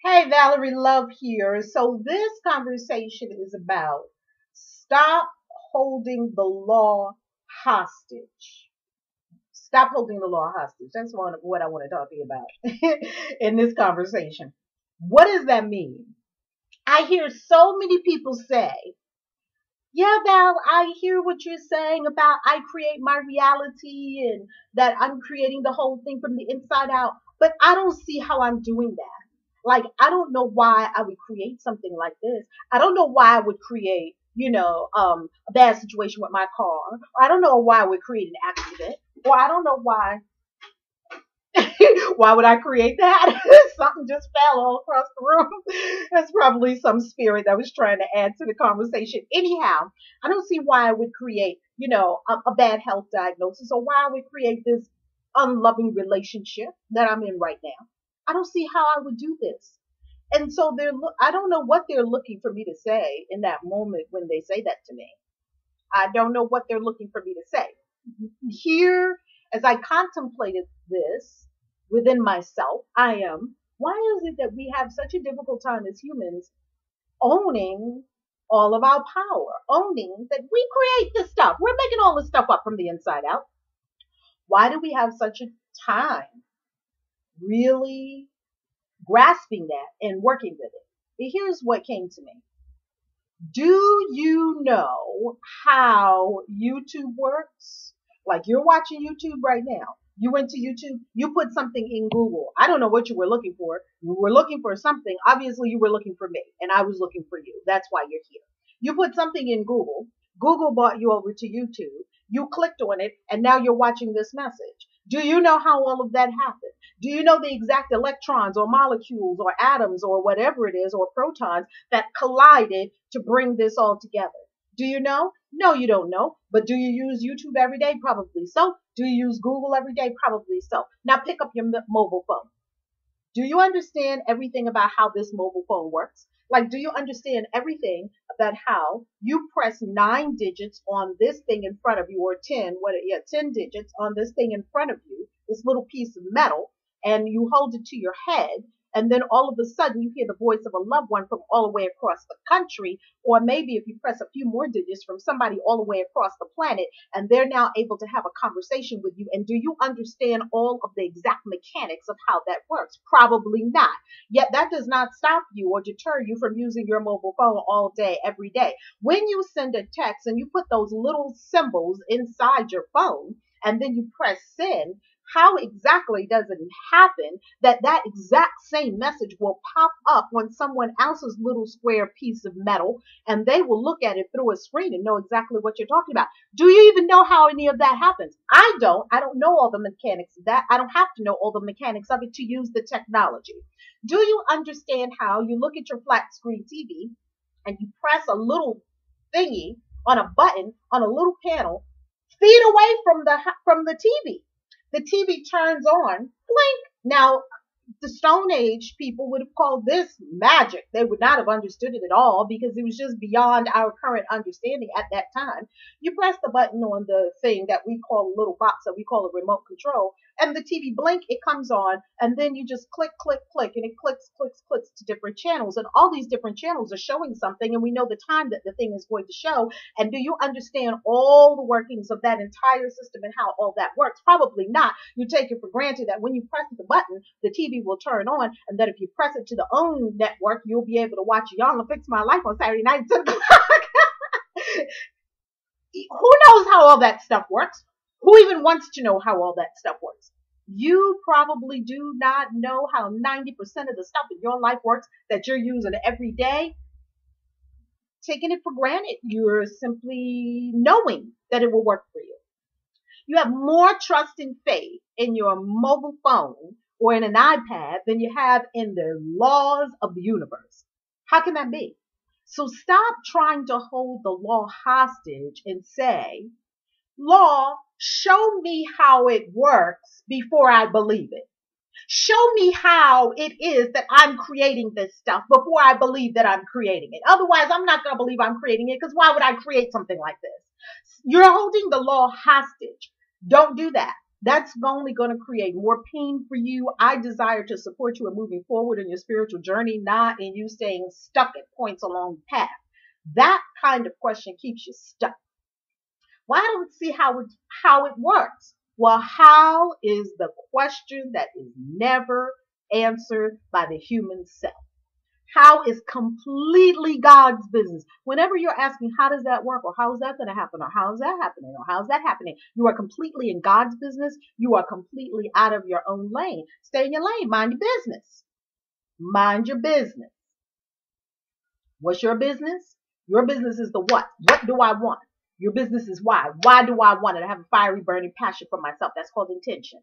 Hey, Valerie, Love here. So, this conversation is about stop holding the law hostage. Stop holding the law hostage. That's what I want to talk to you about in this conversation. What does that mean? I hear so many people say, yeah, Val, I hear what you're saying about I create my reality and that I'm creating the whole thing from the inside out, but I don't see how I'm doing that. Like, I don't know why I would create something like this. I don't know why I would create, a bad situation with my car. Or I don't know why I would create an accident. Or I don't know why why would I create that? Something just fell all across the room. That's probably some spirit that was trying to add to the conversation. Anyhow, I don't see why I would create, a bad health diagnosis or why I would create this unloving relationship that I'm in right now. I don't see how I would do this. And so I don't know what they're looking for me to say in that moment when they say that to me. I don't know what they're looking for me to say. Here, as I contemplated this within myself, why is it that we have such a difficult time as humans owning all of our power, owning that we create this stuff? We're making all this stuff up from the inside out. Why do we have such a time really grasping that and working with it? Here's what came to me. Do you know how YouTube works? Like, you're watching YouTube right now. You went to YouTube, you put something in Google. I don't know what you were looking for. You were looking for something. Obviously, you were looking for me, and I was looking for you. That's why you're here. You put something in Google. Google brought you over to YouTube. You clicked on it, and now you're watching this message. Do you know how all of that happened? Do you know the exact electrons or molecules or atoms or whatever it is or protons that collided to bring this all together? Do you know? No, you don't know. But do you use YouTube every day? Probably so. Do you use Google every day? Probably so. Now pick up your mobile phone. Do you understand everything about how this mobile phone works? Like, do you understand everything about how you press 9 digits on this thing in front of you, or 10, 10 digits on this thing in front of you, this little piece of metal, and you hold it to your head, and then all of a sudden you hear the voice of a loved one from all the way across the country, or maybe if you press a few more digits from somebody all the way across the planet, and they're now able to have a conversation with you. And do you understand all of the exact mechanics of how that works? Probably not. Yet that does not stop you or deter you from using your mobile phone all day, every day. When you send a text and you put those little symbols inside your phone, and then you press send, how exactly does it happen that that exact same message will pop up on someone else's little square piece of metal, and they will look at it through a screen and know exactly what you're talking about? Do you even know how any of that happens? I don't. I don't know all the mechanics of that. I don't have to know all the mechanics of it to use the technology. Do you understand how you look at your flat screen TV and you press a little thingy on a button on a little panel feet away from the TV? The TV turns on, blink. Now, the Stone Age people would have called this magic. They would not have understood it at all because it was just beyond our current understanding at that time. You press the button on the thing that we call a little box that we call a remote control, and the TV blink, it comes on, and then you just click, click, click, and it clicks, clicks, clicks to different channels, and all these different channels are showing something, and we know the time that the thing is going to show. And do you understand all the workings of that entire system and how all that works? Probably not. You take it for granted that when you press the button, the TV will turn on, and that if you press it to the own network, you'll be able to watch Y'all Fix My Life on Saturday night at 10 o'clock. Who knows how all that stuff works? Who even wants to know how all that stuff works? You probably do not know how 90% of the stuff in your life works that you're using every day. Taking it for granted. You're simply knowing that it will work for you. You have more trust and faith in your mobile phone or in an iPad than you have in the laws of the universe. How can that be? So stop trying to hold the law hostage and say, law, show me how it works before I believe it. Show me how it is that I'm creating this stuff before I believe that I'm creating it. Otherwise, I'm not going to believe I'm creating it, because why would I create something like this? You're holding the law hostage. Don't do that. That's only going to create more pain for you. I desire to support you in moving forward in your spiritual journey, not in you staying stuck at points along the path. That kind of question keeps you stuck. Well, I don't see how it works. Well, how is the question that is never answered by the human self? How is completely God's business. Whenever you're asking, how does that work? Or how is that going to happen? Or how is that happening? Or how is that happening? You are completely in God's business. You are completely out of your own lane. Stay in your lane. Mind your business. Mind your business. What's your business? Your business is the what. What do I want? Your business is why. Why do I want it? I have a fiery, burning passion for myself. That's called intention.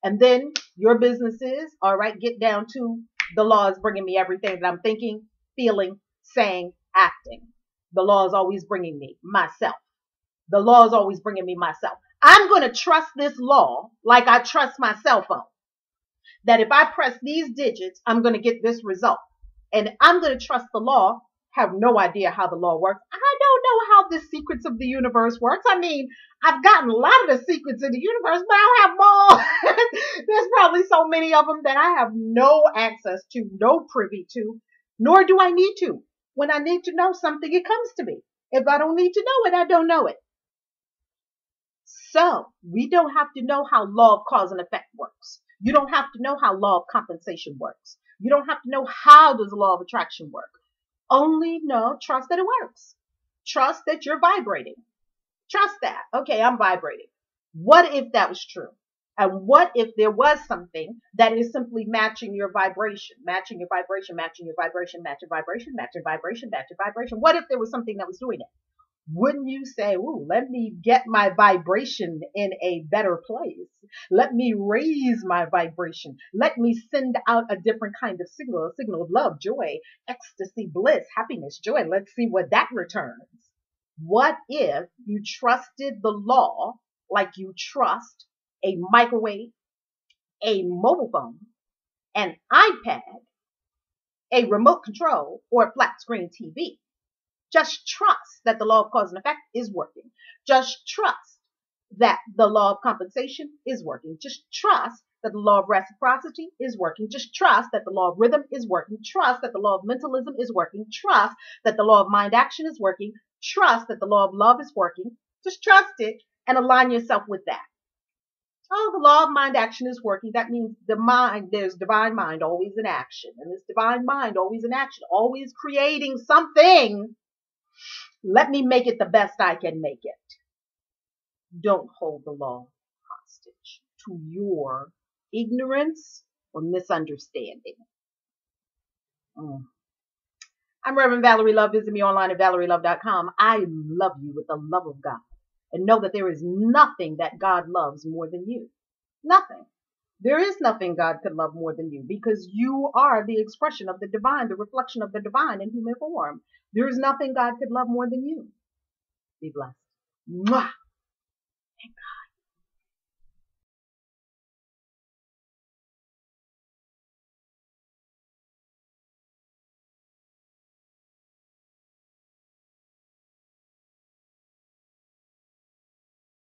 And then your business is, all right, get down to the law is bringing me everything that I'm thinking, feeling, saying, acting. The law is always bringing me myself. The law is always bringing me myself. I'm going to trust this law like I trust my cell phone. That if I press these digits, I'm going to get this result. And I'm going to trust the law. Have no idea how the law works. I don't know how the secrets of the universe works. I mean, I've gotten a lot of the secrets of the universe, but I don't have them all. There's probably so many of them that I have no access to, no privy to, nor do I need to. When I need to know something, it comes to me. If I don't need to know it, I don't know it. So we don't have to know how law of cause and effect works. You don't have to know how law of compensation works. You don't have to know how does the law of attraction work. Only know, trust that it works. Trust that you're vibrating. Trust that. Okay, I'm vibrating. What if that was true? And what if there was something that is simply matching your vibration, matching your vibration, matching your vibration, match your vibration, match your vibration, match your vibration? What if there was something that was doing it? Wouldn't you say, ooh, let me get my vibration in a better place. Let me raise my vibration. Let me send out a different kind of signal, a signal of love, joy, ecstasy, bliss, happiness, joy. Let's see what that returns. What if you trusted the law like you trust a microwave, a mobile phone, an iPad, a remote control, or a flat screen TV? Just trust that the law of cause and effect is working. Just trust that the law of compensation is working. Just trust that the law of reciprocity is working. Just trust that the law of rhythm is working. Trust that the law of mentalism is working. Trust that the law of mind action is working. Trust that the law of love is working. Just trust it and align yourself with that. Oh, the law of mind action is working. That means the mind, there's divine mind always in action. And this divine mind always in action, always creating something. Let me make it the best I can make it. Don't hold the law hostage to your ignorance or misunderstanding. I'm Reverend Valerie Love. Visit me online at valerielove.com. I love you with the love of God. And know that there is nothing that God loves more than you. Nothing. There is nothing God could love more than you because you are the expression of the divine, the reflection of the divine in human form. There is nothing God could love more than you. Be blessed. Mwah.